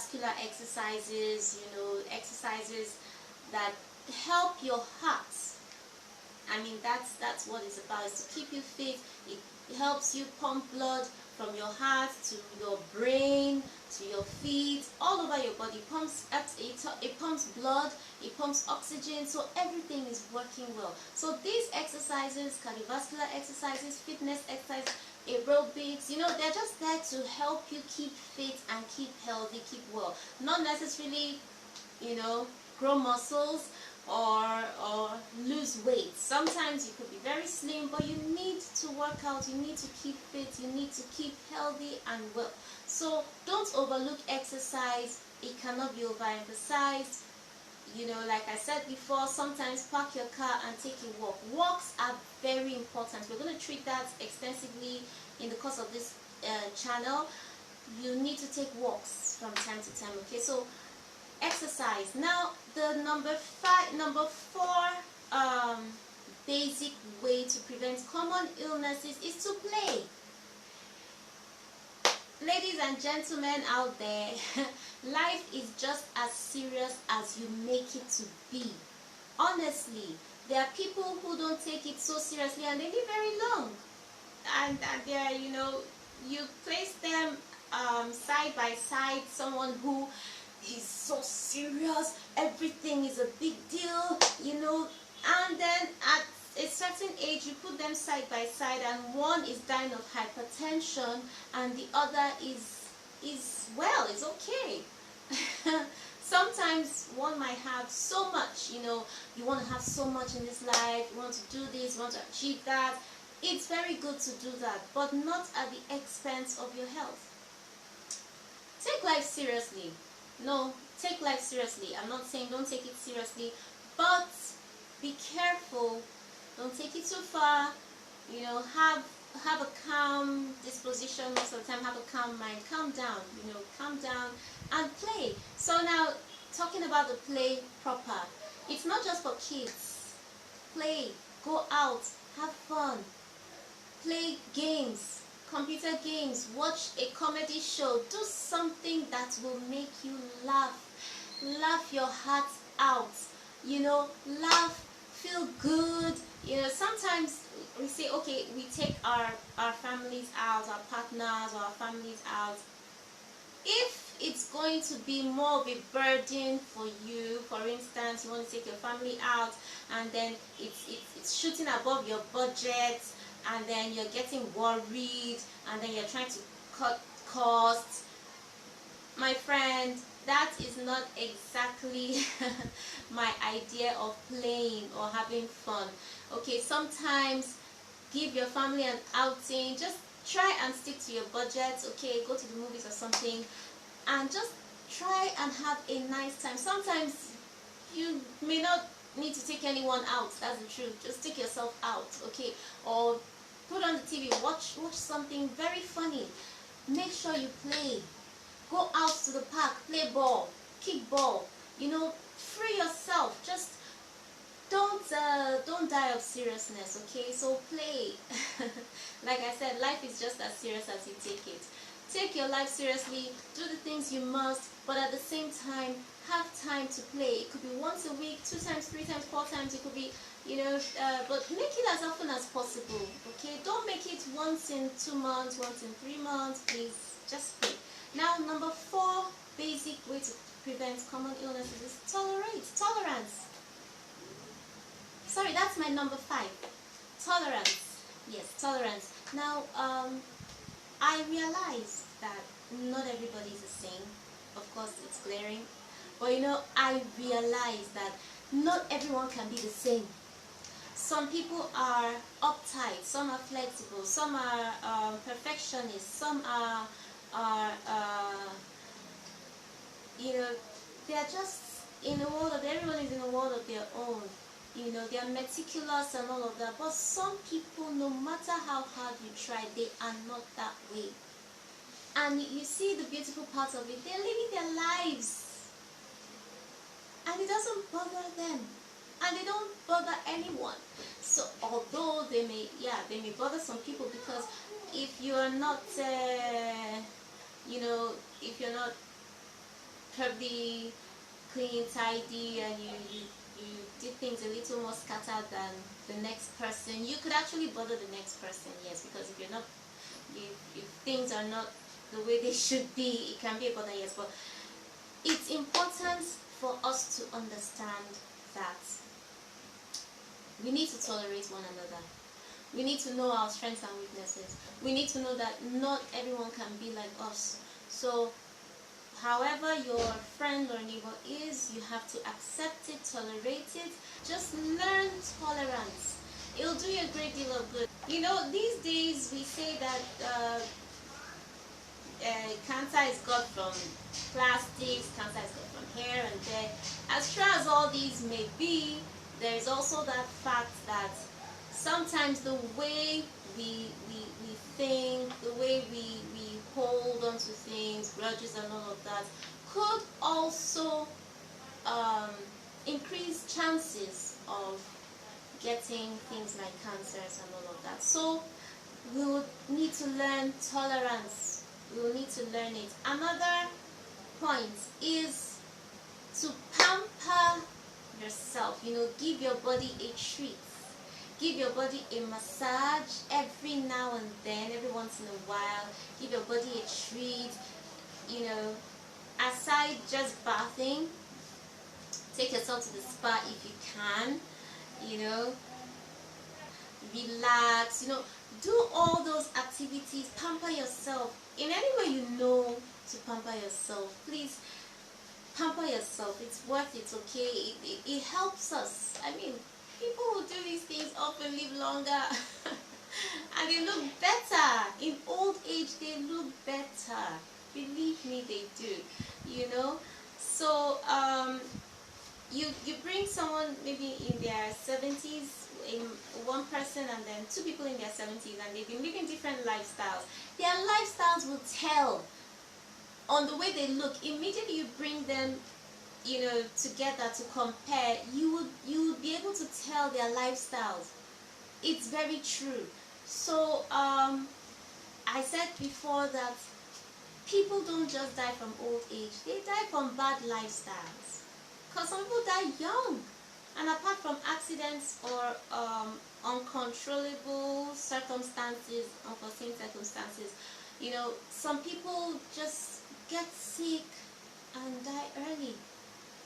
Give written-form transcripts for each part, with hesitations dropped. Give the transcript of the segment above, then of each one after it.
cardiovascular exercises, exercises that help your heart. I mean, that's what it's about, is to keep you fit. It helps you pump blood from your heart to your brain, to your feet, all over your body. It pumps blood, it pumps oxygen, so everything is working well. So these exercises, cardiovascular exercises, fitness exercises, aerobics, they're just there to help you keep fit and keep healthy, keep well. Not necessarily, grow muscles or lose weight. Sometimes you could be very slim, but you need to work out, you need to keep fit, you need to keep healthy and well. So don't overlook exercise. It cannot be overemphasized. Like I said before, sometimes park your car and take a walk. Walks are very important. We're going to treat that extensively in the course of this channel. You need to take walks from time to time, okay? So exercise. Now the number four basic way to prevent common illnesses is to play. Ladies and gentlemen out there, life is just as serious as you make it to be. Honestly, there are people who don't take it so seriously and they live very long. And they're, you place them side by side, someone who is so serious, everything is a big deal, and then at a certain age you put them side by side and one is dying of hypertension and the other is well, is okay. Sometimes one might have so much, you want to have so much in this life, you want to do this, you want to achieve that. It's very good to do that, but not at the expense of your health. Take life seriously. No, take life seriously. I'm not saying don't take it seriously, but be careful. Don't take it too far. Have a calm disposition most of the time. Have a calm mind. Calm down. Calm down and play. So now, talking about the play proper, it's not just for kids. Play. Go out. Have fun. Play games. Computer games, watch a comedy show, do something that will make you laugh your heart out, laugh, feel good. Sometimes we say, okay, we take our families out, our partners or our families out. If it's going to be more of a burden for you, for instance, you want to take your family out and then it's shooting above your budget, and then you're getting worried, and then you're trying to cut costs, my friend, that is not exactly my idea of playing or having fun. Okay, sometimes give your family an outing. Just try and stick to your budget. Okay, go to the movies or something and just try and have a nice time. Sometimes you may not need to take anyone out, that's the truth. Just take yourself out, okay? Or put on the TV, watch something very funny. Make sure you play. Go out to the park, play ball, kick ball. Free yourself. Just don't die of seriousness, okay? So play. Like I said, life is just as serious as you take it. Take your life seriously, do the things you must, but at the same time, have time to play. It could be once a week, 2 times, 3 times, 4 times. It could be, but make it as often as possible, okay? Don't make it once in 2 months, once in 3 months, please. Just play. Now, number 4 basic way to prevent common illnesses is tolerance. Sorry, that's my number 5. Tolerance. Yes, tolerance. Now, I realize that not everybody is the same. Of course, it's glaring. But I realize that not everyone can be the same. Some people are uptight, some are flexible, some are perfectionists, some are they're just in a world of, everyone is in a world of their own. They are meticulous and all of that. But some people, no matter how hard you try, they are not that way. And you see the beautiful part of it. They're living their lives. And it doesn't bother them. And they don't bother anyone. So although they may bother some people, because if you're not, if you're not probably clean, tidy, and you did things a little more scattered than the next person, you could actually bother the next person, yes, because if you're not, if things are not the way they should be, it can be a bother, yes. But it's important for us to understand that we need to tolerate one another. We need to know our strengths and weaknesses. We need to know that not everyone can be like us. So however your friend or neighbor is, you have to accept it, tolerate it. Just learn tolerance. It'll do you a great deal of good. You know, these days we say that cancer is got from plastics, cancer is got from here and there. As true as all these may be, there is also that fact that sometimes the way we think, the way we hold on to things, grudges and all of that, could also increase chances of getting things like cancers and all of that. So we will need to learn tolerance. We will need to learn it. Another point is to pamper yourself. You know, give your body a treat. Give your body a massage every now and then, every once in a while. Give your body a treat. You know, aside just bathing, take yourself to the spa if you can. You know, relax. You know, do all those activities. Pamper yourself in any way you know to pamper yourself. Please pamper yourself. It's worth it. Okay, it helps us. I mean, people who do these things often live longer and they look better. In old age, they look better. Believe me, they do. You know, so you bring someone maybe in their 70s, one person and then two people in their 70s, and they've been living different lifestyles. Their lifestyles will tell on the way they look. Immediately you bring them, you know, together to compare, you would be able to tell their lifestyles. It's very true. So I said before that people don't just die from old age, they die from bad lifestyles. Because some people die young, and apart from accidents or uncontrollable circumstances, unforeseen circumstances, you know, some people just get sick and die early,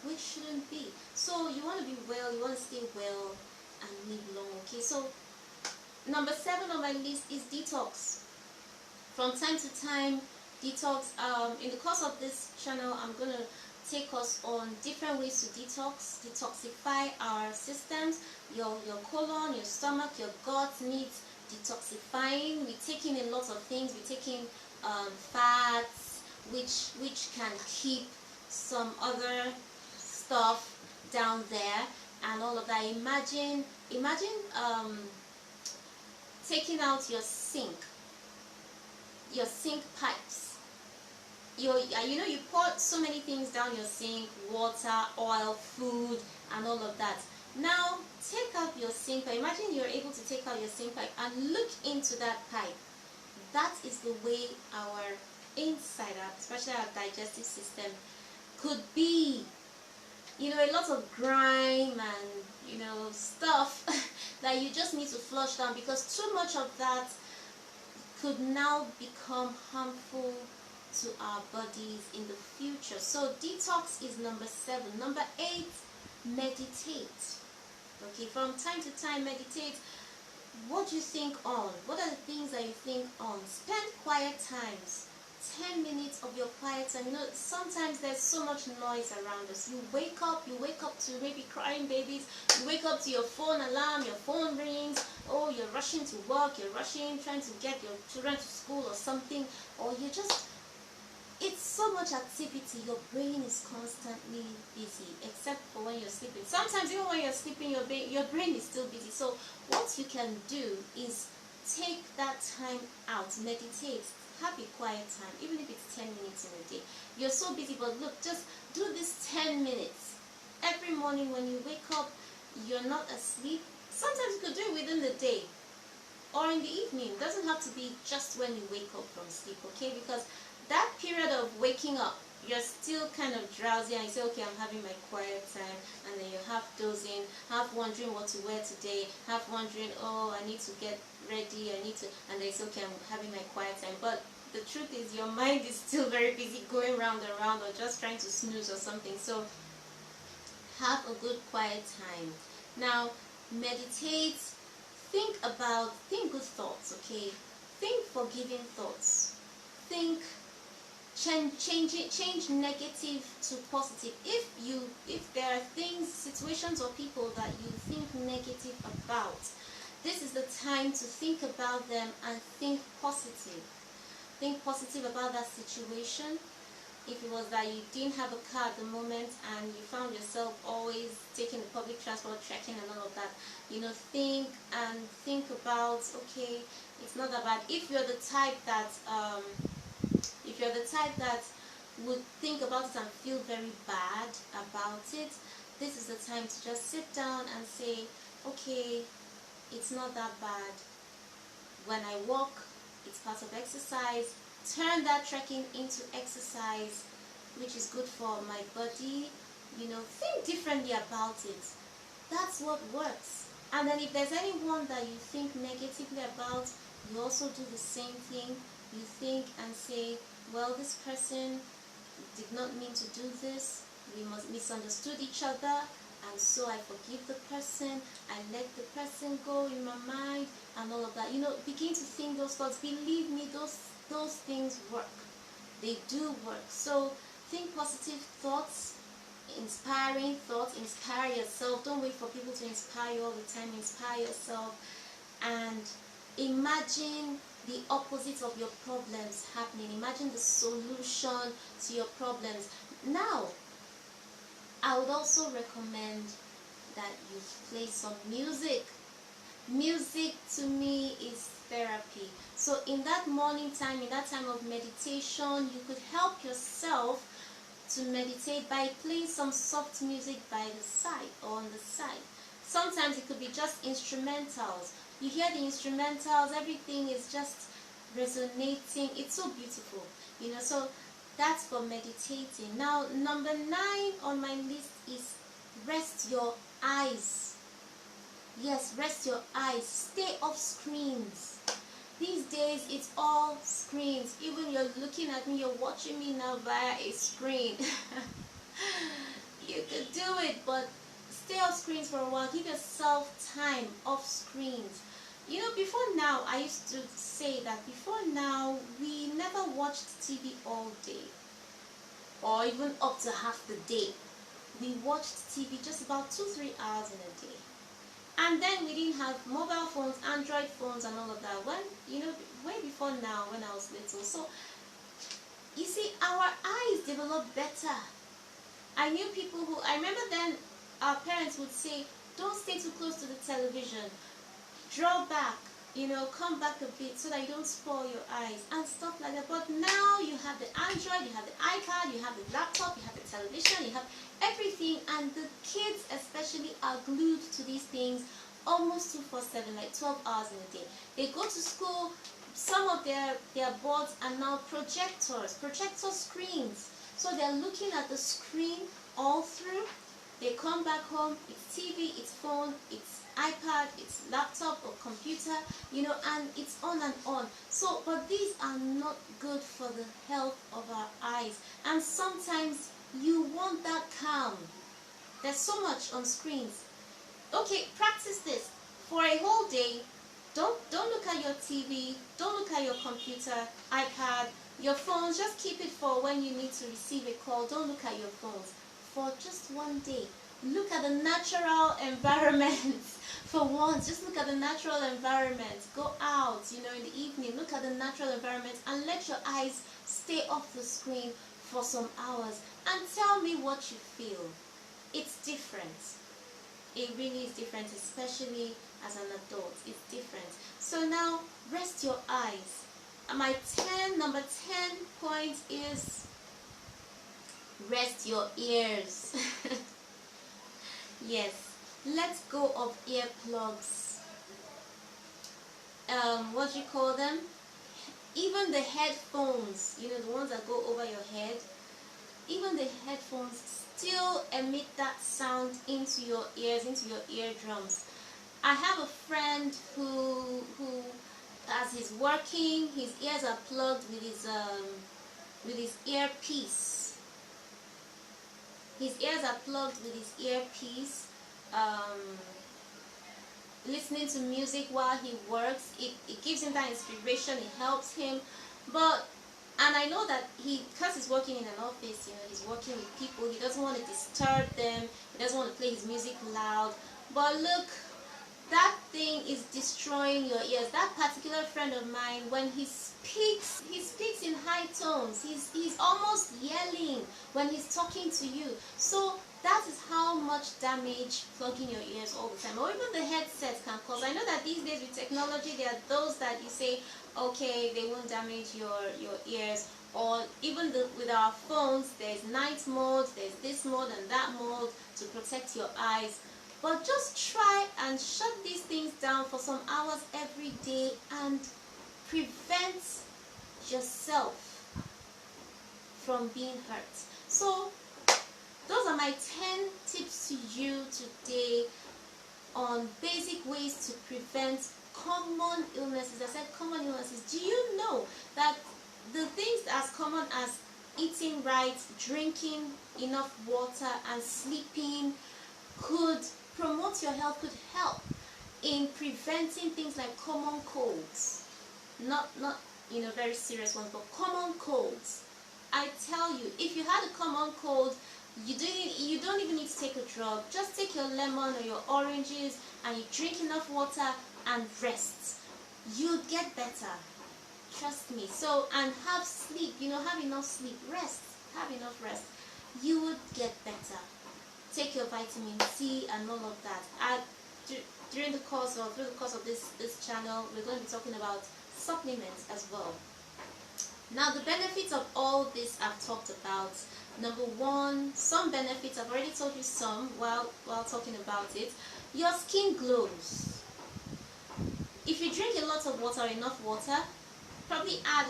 which shouldn't be. So you want to be well, you want to stay well and live long. Okay, so number 7 on my list is detox. From time to time, detox. In the course of this channel, I'm going to take us on different ways to detoxify our systems. Your colon, your stomach, your gut needs detoxifying. We're taking a lot of things. We're taking fats, which can keep some other stuff down there and all of that. Imagine taking out your sink pipes. You know, you pour so many things down your sink: water, oil, food, and all of that. Now take out your sink pipe. Imagine you're able to take out your sink pipe and look into that pipe. That is the way our inside, especially our digestive system, could be. You know, a lot of grime and, you know, stuff that you just need to flush down, because too much of that could now become harmful to our bodies in the future. So detox is number 7. Number 8, meditate. Okay, from time to time, meditate. What do you think on? What are the things that you think on? Spend quiet times. 10 minutes of your quiet time. You know, sometimes there's so much noise around us. You wake up to maybe crying babies. You wake up to your phone alarm, your phone rings. Oh, you're rushing to work, you're rushing, trying to get your children to school or something. Or you're just, it's so much activity. Your brain is constantly busy, except for when you're sleeping. Sometimes even when you're sleeping, your brain is still busy. So what you can do is take that time out, meditate. Have a quiet time, even if it's 10 minutes in a day. You're so busy, but look, just do this 10 minutes. Every morning when you wake up, you're not asleep. Sometimes you could do it within the day or in the evening. It doesn't have to be just when you wake up from sleep, okay? Because that period of waking up, you're still kind of drowsy and you say, okay, I'm having my quiet time, and then you're half dozing, half wondering what to wear today, half wondering, oh, I need to get ready, and then it's okay, I'm having my quiet time. But the truth is your mind is still very busy going round and round, or just trying to snooze or something. So have a good quiet time. Now meditate, think good thoughts, okay? Think forgiving thoughts. Think change negative to positive. If there are things, situations, or people that you think negative about, this is the time to think about them and think positive. Think positive about that situation. If it was that you didn't have a car at the moment and you found yourself always taking the public transport, trekking and all of that, think about, okay, it's not that bad. If you're the type that would think about it and feel very bad about it, this is the time to just sit down and say, okay, it's not that bad. When I walk, it's part of exercise. Turn that trekking into exercise, which is good for my body. Think differently about it. That's what works. And then if there's anyone that you think negatively about, you also do the same thing. You think and say, well, this person did not mean to do this. We must misunderstood each other, and so I forgive the person. I let the person go in my mind, and all of that. Begin to think those thoughts. Believe me, those things work. They do work. So think positive thoughts, inspiring thoughts. Inspire yourself. Don't wait for people to inspire you all the time. Inspire yourself, and imagine the opposite of your problems happening. Imagine the solution to your problems. Now, I would also recommend that you play some music. Music to me is therapy. So in that morning time, in that time of meditation, you could help yourself to meditate by playing some soft music by the side or on the side. Sometimes it could be just instrumentals. You hear the instrumentals, everything is just resonating. It's so beautiful, so that's for meditating. Now, number 9 on my list is rest your eyes. Yes, rest your eyes. Stay off screens. These days, it's all screens. Even you're looking at me, you're watching me now via a screen. You could do it, but stay off screens for a while. Give yourself time off screens. Before now, I used to say that before now, we never watched TV all day, or even up to half the day. We watched TV just about 2-3 hours in a day. And then we didn't have mobile phones, Android phones, and all of that. Way before now, when I was little. So, you see, our eyes developed better. I remember then our parents would say, don't stay too close to the television. Draw back, come back a bit so that you don't spoil your eyes and stuff like that. But now you have the Android, you have the iPad, you have the laptop, you have the television, you have everything, and the kids especially are glued to these things almost 24/7, like 12 hours in a day. They go to school, some of their boards are now projector screens. So they're looking at the screen all through. They come back home, it's TV, it's phone, it's iPad, it's laptop or computer, and it's on and on. So, but these are not good for the health of our eyes. And sometimes you want that calm. There's so much on screens. Okay, practice this. For a whole day, don't look at your TV, don't look at your computer, iPad, your phones. Just keep it for when you need to receive a call. Don't look at your phones. For just one day, look at the natural environment. For once, just look at the natural environment. Go out, in the evening, look at the natural environment and let your eyes stay off the screen for some hours and tell me what you feel. It's different. It really is different, especially as an adult. It's different. So now, rest your eyes. My number 10 point is rest your ears. Yes, let go of earplugs. What do you call them? Even the headphones, the ones that go over your head. even the headphones still emit that sound into your ears, into your eardrums. I have a friend who as he's working, his ears are plugged with his earpiece. His ears are plugged with his earpiece, listening to music while he works. It gives him that inspiration, it helps him. And I know that because he's working in an office, he's working with people, he doesn't want to disturb them, he doesn't want to play his music loud. But look, that thing is destroying your ears. That particular friend of mine, when he speaks in high tones. He's almost yelling when he's talking to you. So that is how much damage plugging your ears all the time, or even the headset, can cause. I know that these days with technology, there are those that you say, okay, they won't damage your ears. Or even with our phones, there's night mode, there's this mode and that mode to protect your eyes. But just try and shut these things down for some hours every day and prevent yourself from being hurt. So those are my 10 tips to you today on basic ways to prevent common illnesses. I said common illnesses. Do you know that the things as common as eating right, drinking enough water, and sleeping could promote your health, could help in preventing things like common colds? Not very serious ones, but common colds. I tell you, if you had a common cold, you don't even need to take a drug. Just take your lemon or your oranges and you drink enough water and rest. You'd get better. Trust me. So, and have sleep, have enough sleep. Rest. Have enough rest. You would get better. Take your vitamin C and all of that. Through the course of this channel, we're going to be talking about supplements as well. Now, the benefits of all this I've talked about. Number one, some benefits, I've already told you some while talking about it. Your skin glows. If you drink a lot of water, enough water, probably add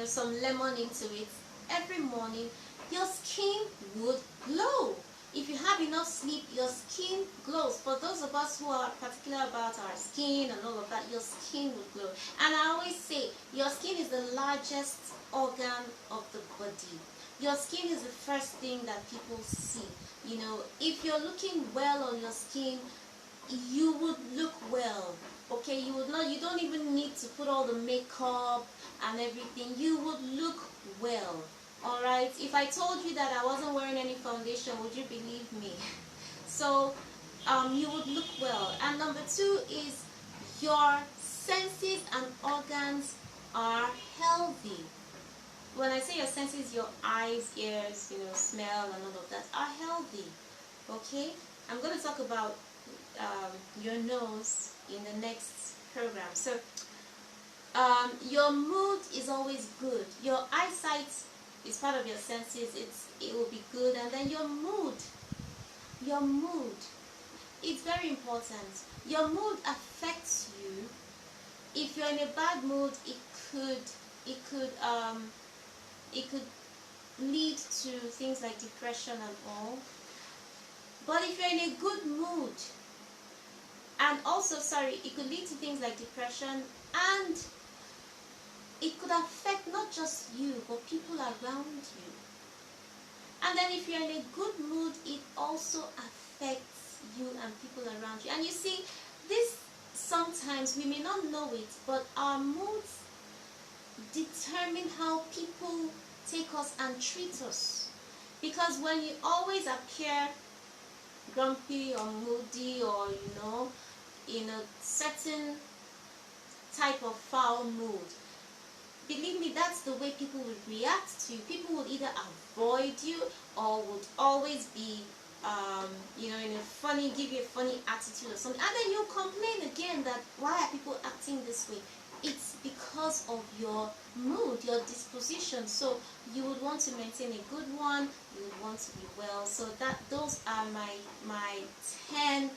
some lemon into it every morning, your skin would glow. If you have enough sleep, your skin glows. For those of us who are particular about our skin and all of that, your skin would glow. And I always say, your skin is the largest organ of the body. Your skin is the first thing that people see. If you're looking well on your skin, you would look well. Okay, you don't even need to put all the makeup and everything. You would look well. Alright, if I told you that I wasn't wearing any foundation, would you believe me? So, you would look well. And number two is your senses and organs are healthy. When I say your senses, your eyes, ears, smell and all of that are healthy. Okay, I'm going to talk about your nose in the next program. So, your mood is always good. Your eyesight is part of your senses. It will be good. And then your mood, it's very important. Your mood affects you. If you're in a bad mood, it could lead to things like depression and all. But if you're in a good mood, and also, it could lead to things like depression, and it could affect not just you, but people around you. And then if you're in a good mood, it also affects you and people around you. And you see, this sometimes we may not know it, but our moods determine how people take us and treat us. Because when you always appear grumpy or moody, or in a certain type of foul mood, believe me, that's the way people would react to you. People would either avoid you or would always be give you a funny attitude or something. And then you'll complain again that why are people acting this way? It's because of your mood, your disposition. So you would want to maintain a good one, you would want to be well. So those are my 10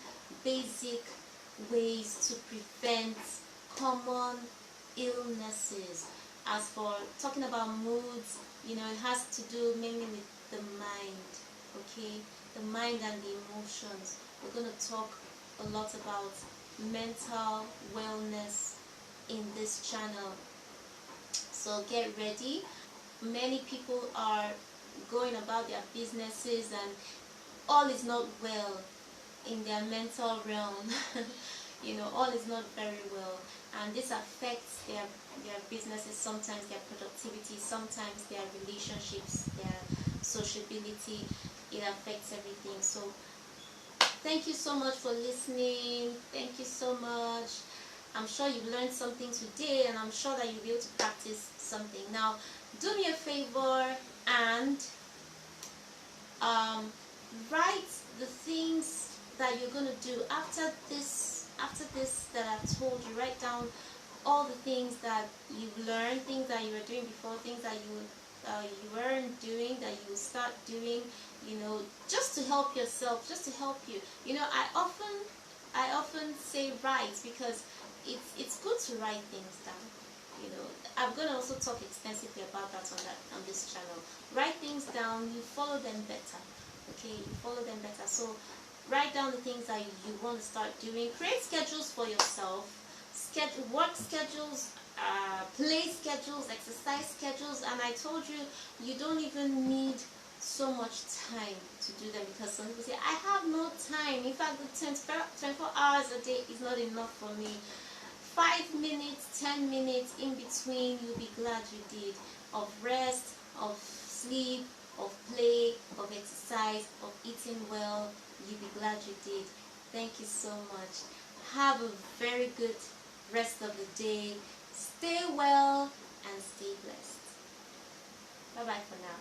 basic ways to prevent common illnesses. As for talking about moods, it has to do mainly with the mind, okay? The mind and the emotions. We're going to talk a lot about mental wellness in this channel. So get ready. Many people are going about their businesses and all is not well in their mental realm. All is not very well, and this affects their businesses, sometimes their productivity, sometimes their relationships, their sociability. It affects everything. So thank you so much for listening. Thank you so much. I'm sure you've learned something today, and I'm sure that you'll be able to practice something. Now, do me a favor and write the things that you're going to do after this that I've told you. Write down all the things that you've learned, things that you were doing before, things that you weren't doing, that you will start doing, just to help yourself, just to help you. I often say write because it's good to write things down. I'm going to also talk extensively about that on this channel. Write things down, you follow them better. Okay, you follow them better. So write down the things that you want to start doing. Create schedules for yourself. Work schedules, play schedules, exercise schedules. And I told you, you don't even need so much time to do them, because some people say, I have no time. In fact, the 24 hours a day is not enough for me. 5 minutes, 10 minutes in between, you'll be glad you did, of rest, of sleep, of play, of exercise, of eating well. You'll be glad you did. Thank you so much. Have a very good rest of the day. Stay well and stay blessed. Bye bye for now.